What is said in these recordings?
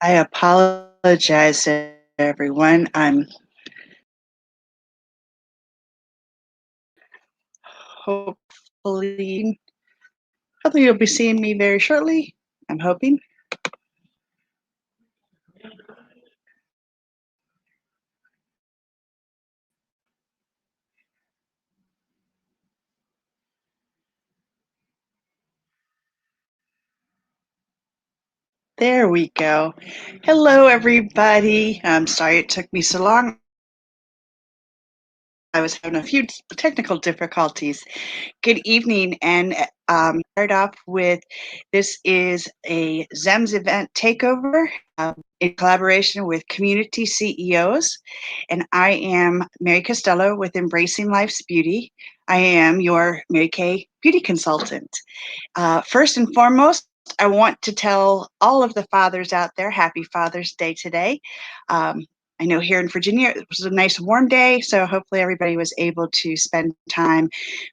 I apologize to everyone. I'm hopefully hopefully you'll be seeing me very shortly. I'm hoping. There we go. Hello, everybody. I'm sorry it took me so long. I was having a few technical difficulties. Good evening, and start off with this is a ZEMS event takeover in collaboration with CommUnity CEOs, and I am Mary Costello with Embracing Life's Beauty. I am your Mary Kay beauty consultant. First and foremost, I want to tell all of the fathers out there, happy Father's Day today. I know here in Virginia it was a nice warm day, so hopefully everybody was able to spend time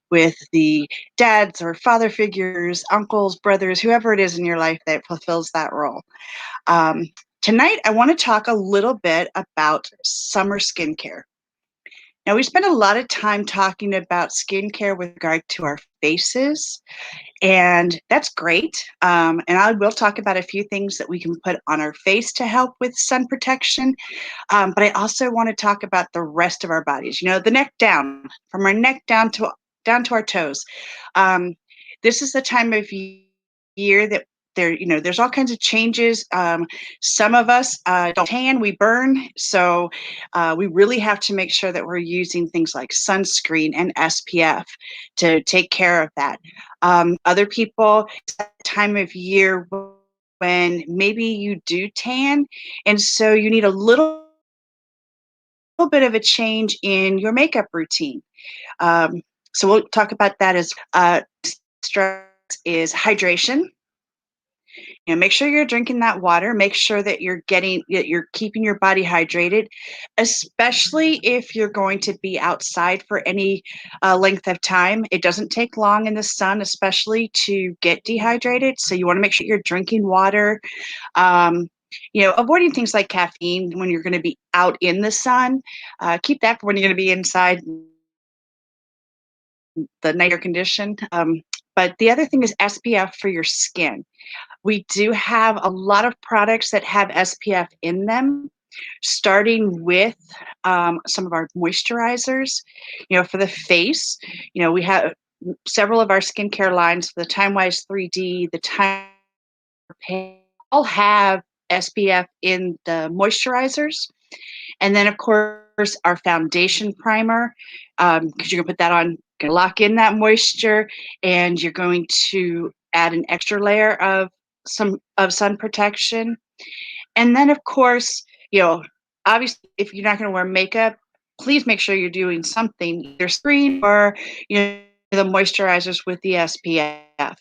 with the dads or father figures, uncles, brothers, whoever it is in your life that fulfills that role. Um, Tonight, I want to talk a little bit about summer skincare. Now, we spend a lot of time talking about skincare with regard to our faces, and that's great. And I will talk about a few things that we can put on our face to help with sun protection. But I also want to talk about the rest of our bodies. You know, the neck down, from our neck down to our toes. Um, this is the time of year that there's all kinds of changes. Some of us don't tan, we burn. So we really have to make sure that we're using things like sunscreen and SPF to take care of that. Other people, it's that time of year when maybe you do tan, and so you need a little bit of a change in your makeup routine. Um, so we'll talk about that as stress is hydration. You know, make sure you're drinking that water. Make sure that you're keeping your body hydrated, especially if you're going to be outside for any length of time. It doesn't take long in the sun, especially to get dehydrated. So you want to make sure you're drinking water. Um, avoiding things like caffeine when you're going to be out in the sun. Keep that for when you're going to be inside the night air condition. But the other thing is SPF for your skin. We do have a lot of products that have SPF in them, starting with some of our moisturizers. For the face, we have several of our skincare lines, the Time Wise 3D, the Time Pay, all have SPF in the moisturizers. And then, of course, our foundation primer, because you're going to put that on, going to lock in that moisture, and you're going to add an extra layer of sun protection. And then, of course, obviously, if you're not going to wear makeup, please make sure you're doing something, either screen or the moisturizers with the SPF.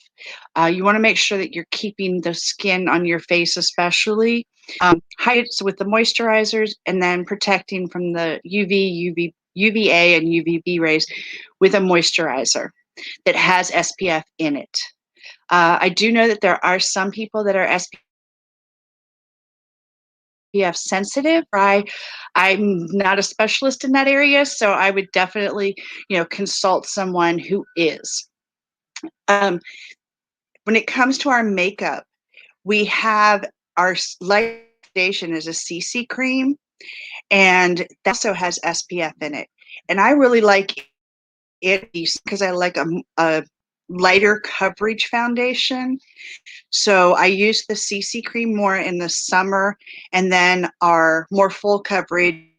You want to make sure that you're keeping the skin on your face, especially hydrates with the moisturizers, and then protecting from the UVA, and UVB rays with a moisturizer that has SPF in it. I do know that there are some people that are SPF sensitive. I'm not a specialist in that area, so I would definitely, consult someone who is. Um, when it comes to our makeup, we have our light foundation is a CC cream, and that also has SPF in it. And I really like it because I like a lighter coverage foundation. So I use the CC cream more in the summer, and then our more full coverage,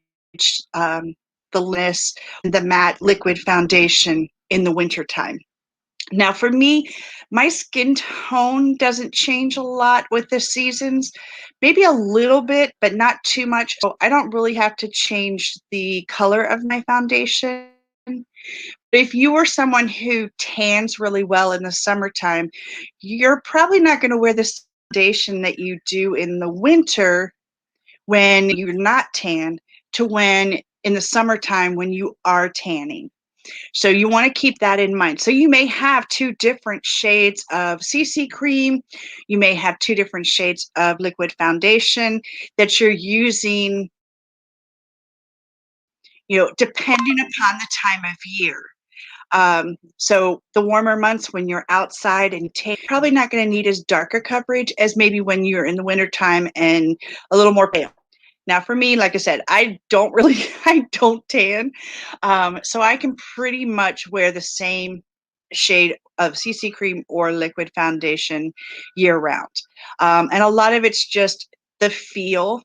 the matte liquid foundation in the wintertime. Now, for me, my skin tone doesn't change a lot with the seasons, maybe a little bit, but not too much. So I don't really have to change the color of my foundation. But if you are someone who tans really well in the summertime, you're probably not going to wear the foundation that you do in the winter when you're not tan to when in the summertime when you are tanning. So you want to keep that in mind. So you may have two different shades of CC cream. You may have two different shades of liquid foundation that you're using, depending upon the time of year. So the warmer months when you're outside and probably not going to need as darker coverage as maybe when you're in the wintertime and a little more pale. Now for me, like I said, I don't tan. So I can pretty much wear the same shade of CC cream or liquid foundation year round. And a lot of it's just the feel.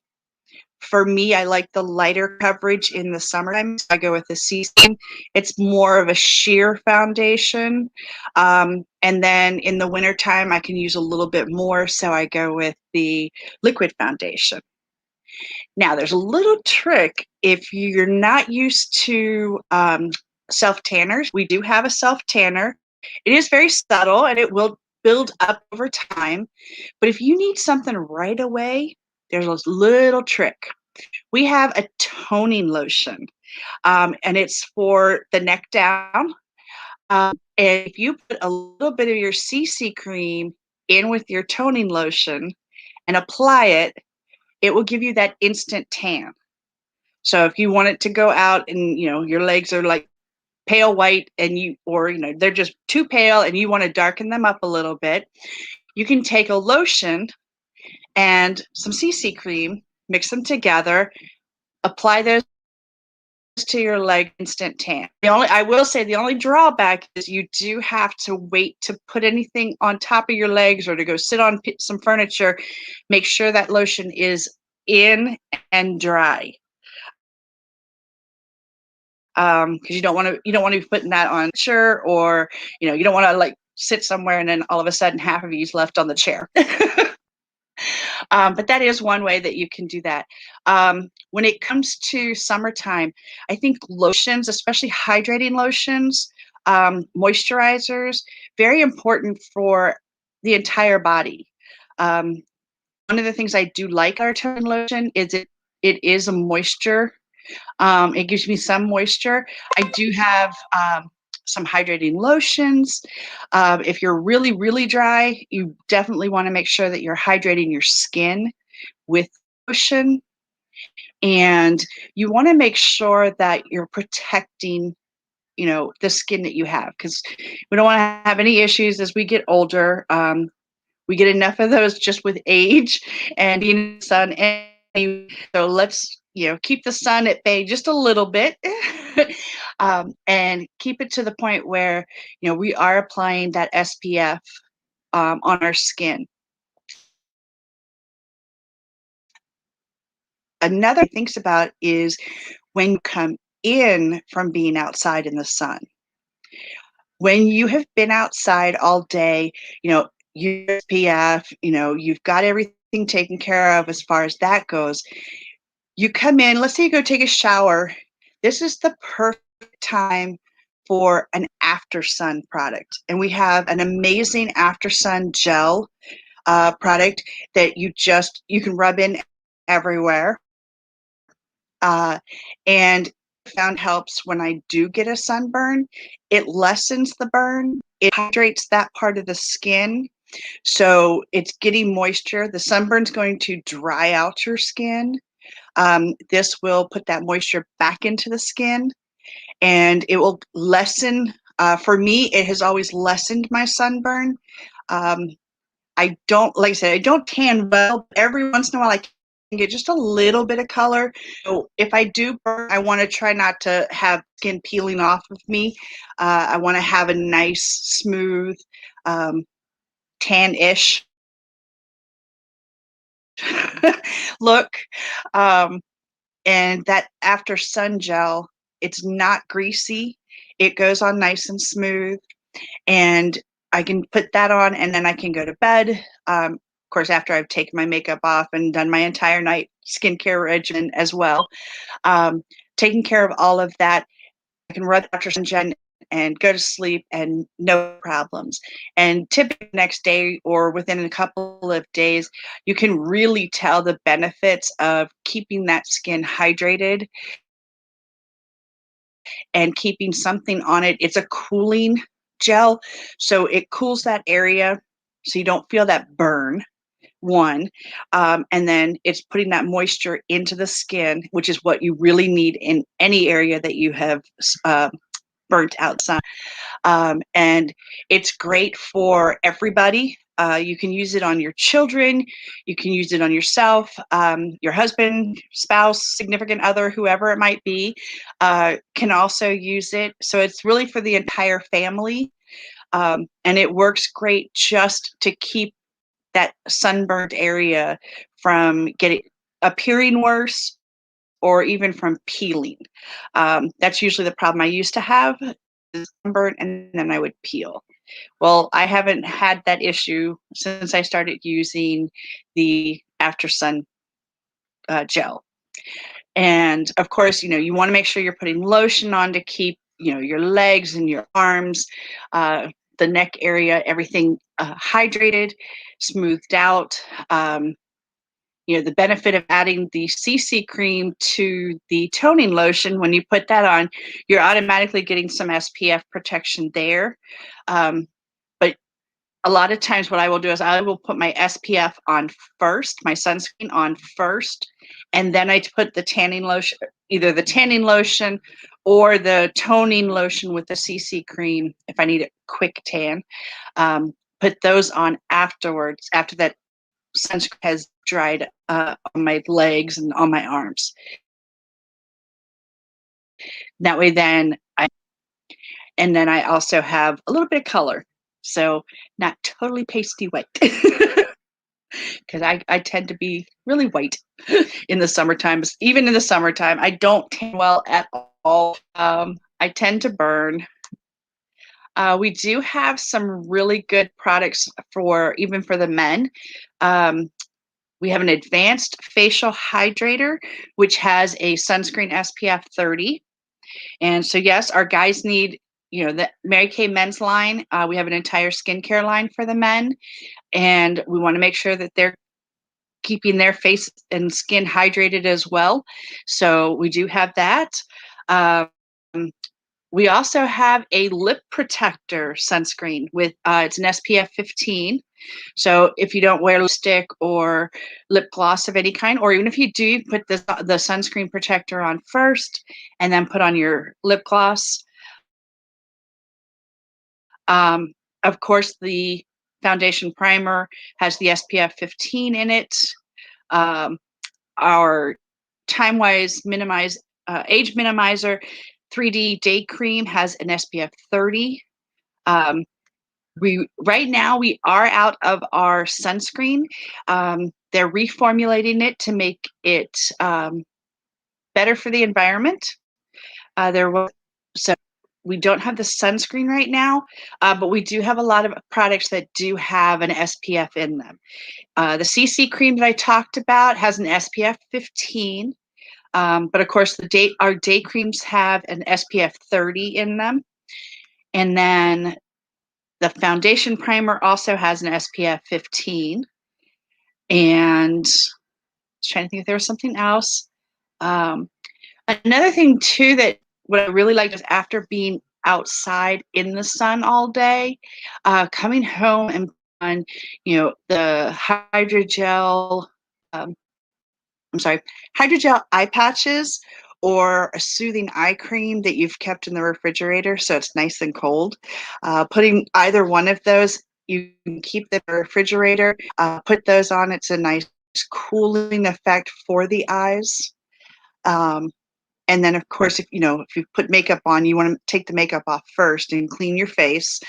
For me, I like the lighter coverage in the summertime. So I go with the CC. It's more of a sheer foundation. And then in the wintertime, I can use a little bit more. So I go with the liquid foundation. Now, there's a little trick if you're not used to self tanners. We do have a self tanner. It is very subtle and it will build up over time. But if you need something right away, there's a little trick. We have a toning lotion, and it's for the neck down. And if you put a little bit of your CC cream in with your toning lotion and apply it, it will give you that instant tan. So if you want it to go out and your legs are like pale white and they're just too pale and you want to darken them up a little bit, you can take a lotion and some CC cream, mix them together, apply those to your leg, instant tan. I will say the only drawback is you do have to wait to put anything on top of your legs or to go sit on some furniture. Make sure that lotion is in and dry. Because you don't want to be putting that on chair, or you don't want to like sit somewhere and then all of a sudden half of you's left on the chair. But that is one way that you can do that. When it comes to summertime, I think lotions, especially hydrating lotions, moisturizers, very important for the entire body. One of the things I do like our toning lotion is it is a moisture. It gives me some moisture. I do have some hydrating lotions. If you're really, really dry, you definitely want to make sure that you're hydrating your skin with lotion. And you want to make sure that you're protecting, the skin that you have, because we don't want to have any issues as we get older. We get enough of those just with age and being in the sun. So let's, keep the sun at bay just a little bit and keep it to the point where, we are applying that SPF on our skin. Another thing thinks about is when you come in from being outside in the sun. When you have been outside all day, your SPF, you've got everything taken care of as far as that goes. You come in, let's say you go take a shower. This is the perfect time for an after sun product. And we have an amazing after sun gel product that you can rub in everywhere. And found helps when I do get a sunburn. It lessens the burn. It hydrates that part of the skin. So it's getting moisture. The sunburn's going to dry out your skin. This will put that moisture back into the skin and it will lessen. For me, it has always lessened my sunburn. I don't, like I said, I don't tan well. Every once in a while, I can get just a little bit of color. So if I do burn, I want to try not to have skin peeling off of me. I want to have a nice, smooth, tan-ish look. And that after sun gel, it's not greasy. It goes on nice and smooth. And I can put that on and then I can go to bed. Of course, after I've taken my makeup off and done my entire night skincare regimen as well. Taking care of all of that, I can rub after sunshine and go to sleep and no problems. And typically the next day or within a couple of days, you can really tell the benefits of keeping that skin hydrated and keeping something on it. It's a cooling gel, so it cools that area so you don't feel that burn, one. And then it's putting that moisture into the skin, which is what you really need in any area that you have burnt outside. And it's great for everybody. You can use it on your children. You can use it on yourself, your husband, spouse, significant other, whoever it might be, can also use it. So it's really for the entire family. And it works great just to keep that sunburned area from appearing worse or even from peeling. That's usually the problem I used to have, sunburn, and then I would peel. Well, I haven't had that issue since I started using the After Sun gel. And of course, you want to make sure you're putting lotion on to keep, your legs and your arms, the neck area, everything hydrated, smoothed out. The benefit of adding the CC cream to the toning lotion, when you put that on, you're automatically getting some SPF protection there. But a lot of times what I will do is I will put my SPF on first, my sunscreen on first, and then I put the tanning lotion, either the tanning lotion or the toning lotion with the CC cream if I need a quick tan. Put those on afterwards, after that sunscreen has dried on my legs and on my arms. That way and then I also have a little bit of color. So not totally pasty white. Because I tend to be really white in the summertime. Even in the summertime, I don't tan well at all. I tend to burn. We do have some really good products even for the men. We have an advanced facial hydrator, which has a sunscreen SPF 30. And so, yes, our guys need, the Mary Kay men's line. We have an entire skincare line for the men. And we want to make sure that they're keeping their face and skin hydrated as well. So we do have that. We also have a lip protector sunscreen with it's an SPF 15. So if you don't wear lipstick or lip gloss of any kind, or even if you do, put the sunscreen protector on first and then put on your lip gloss. Of course, the foundation primer has the SPF 15 in it. Our time-wise age minimizer 3D day cream has an SPF 30. Right now we are out of our sunscreen. They're reformulating it to make it better for the environment. So we don't have the sunscreen right now, but we do have a lot of products that do have an SPF in them. The CC cream that I talked about has an SPF 15, but of course our day creams have an SPF 30 in them. And then the foundation primer also has an SPF 15. And I was trying to think if there was something else. Another thing too that what I really like is after being outside in the sun all day, coming home and on, the hydrogel eye patches or a soothing eye cream that you've kept in the refrigerator so it's nice and cold. Putting either one of those, you can keep the refrigerator, put those on. It's a nice cooling effect for the eyes. And then, of course, if you put makeup on, you want to take the makeup off first and clean your face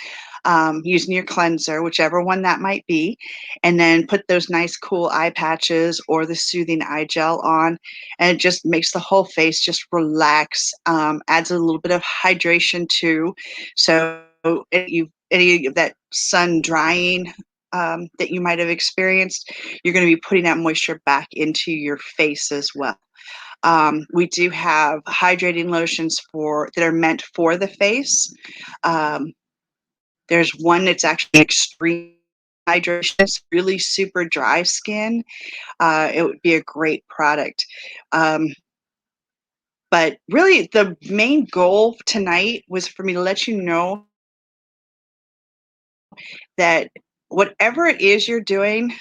using your cleanser, whichever one that might be, and then put those nice cool eye patches or the soothing eye gel on, and it just makes the whole face just relax, adds a little bit of hydration too. So any of that sun drying that you might have experienced, you're going to be putting that moisture back into your face as well. We do have hydrating lotions that are meant for the face. There's one that's actually extreme hydration. It's really super dry skin. It would be a great product. But But really, the main goal tonight was for me to let you know that whatever it is you're doing,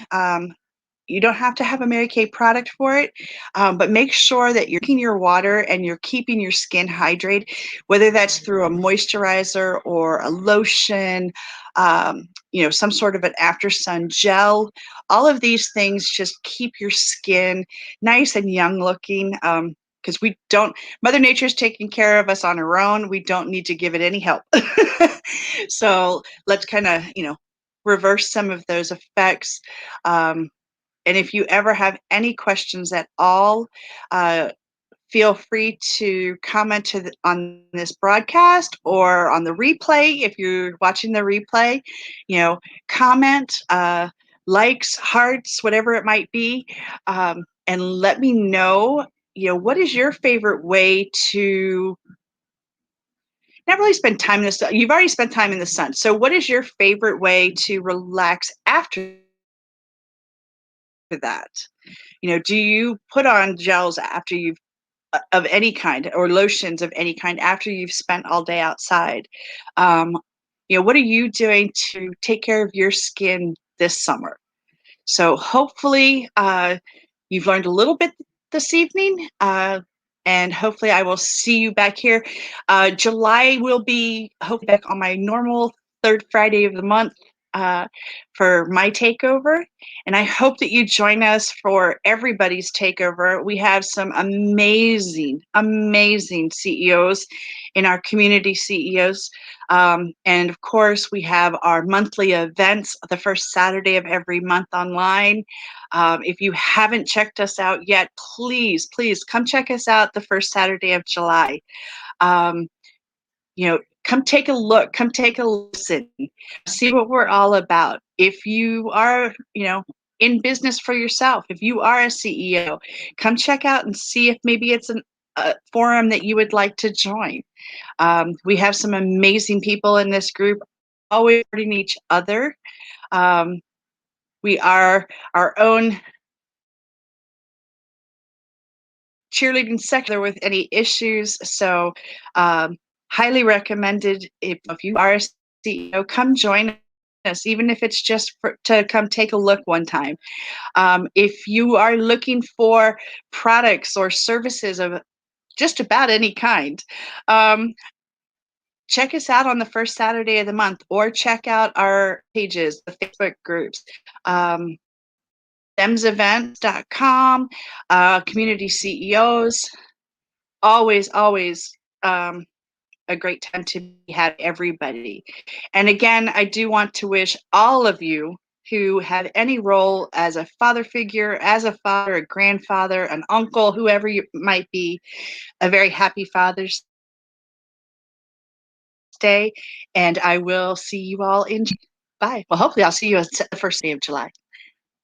you don't have to have a Mary Kay product for it, but make sure that you're drinking your water and you're keeping your skin hydrated, whether that's through a moisturizer or a lotion, some sort of an after sun gel. All of these things just keep your skin nice and young looking. Because we don't, Mother Nature's taking care of us on her own. We don't need to give it any help. So let's kind of, reverse some of those effects. And if you ever have any questions at all, feel free to comment on this broadcast or on the replay. If you're watching the replay, comment, likes, hearts, whatever it might be, and let me know, what is your favorite way to not really spend time in the sun? You've already spent time in the sun. So what is your favorite way to relax after that? Do you put on gels after you've of any kind, or lotions of any kind after you've spent all day outside? What are you doing to take care of your skin this summer? So hopefully you've learned a little bit this evening, and hopefully I will see you back here. July will be hopefully back on my normal third Friday of the month for my takeover. And I hope that you join us for everybody's takeover. We have some amazing, amazing CEOs in our community, CEOs. And of course, we have our monthly events the first Saturday of every month online. If you haven't checked us out yet, please, please come check us out the first Saturday of July. Come take a look, come take a listen, see what we're all about. If you are, in business for yourself, if you are a CEO, come check out and see if maybe it's a forum that you would like to join. We have some amazing people in this group, always supporting each other. We are our own cheerleading sector with any issues. So highly recommended. If you are a CEO, come join us, even if it's just to come take a look one time. If you are looking for products or services of just about any kind, check us out on the first Saturday of the month, or check out our pages, the Facebook groups. themsevents.com, community CEOs, always a great time to have everybody. And again, I do want to wish all of you who have any role as a father figure, as a father, a grandfather, an uncle, whoever you might be, a very happy Father's Day. And I will see you all in Bye. Well, hopefully I'll see you on the first day of July.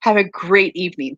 Have a great evening.